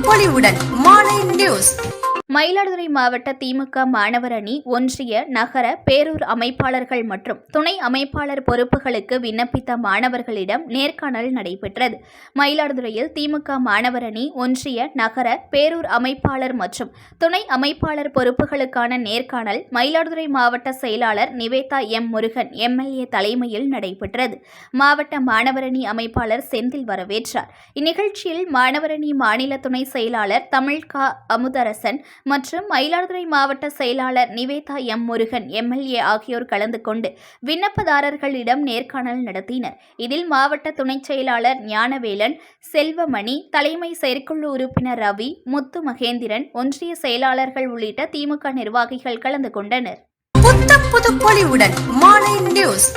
பொலிவுடன் மாலை நியூஸ். மயிலாடுதுறை மாவட்ட திமுக மாணவர் அணி ஒன்றிய நகர பேரூர் அமைப்பாளர்கள் மற்றும் துணை அமைப்பாளர் பொறுப்புகளுக்கு விண்ணப்பித்த மாணவர்களிடம் நேர்காணல் நடைபெற்றது. மயிலாடுதுறையில் திமுக மாணவர் அணி ஒன்றிய நகர பேரூர் அமைப்பாளர் மற்றும் துணை அமைப்பாளர் பொறுப்புகளுக்கான நேர்காணல் மயிலாடுதுறை மாவட்ட செயலாளர் நிவேதா எம் முருகன் எம்எல்ஏ தலைமையில் நடைபெற்றது. மாவட்ட மாணவர் அணி அமைப்பாளர் செந்தில் வரவேற்றார். இந்நிகழ்ச்சியில் மாணவர் அணி மாநில துணை செயலாளர் தமிழ் கா அமுதரசன் மற்றும் மயிலாடுதுறை மாவட்ட செயலாளர் நிவேதா எம் முருகன் எம்எல்ஏ ஆகியோர் கலந்து கொண்டு விண்ணப்பதாரர்களிடம் நேர்காணல் நடத்தினர். இதில் மாவட்ட துணை செயலாளர் ஞானவேலன், செல்வமணி, தலைமை செயற்குழு உறுப்பினர் ரவி, முத்து மகேந்திரன், ஒன்றிய செயலாளர்கள் உள்ளிட்ட திமுக நிர்வாகிகள் கலந்து கொண்டனர். புத்த புது பொலிவுடன் மாலை நியூஸ்.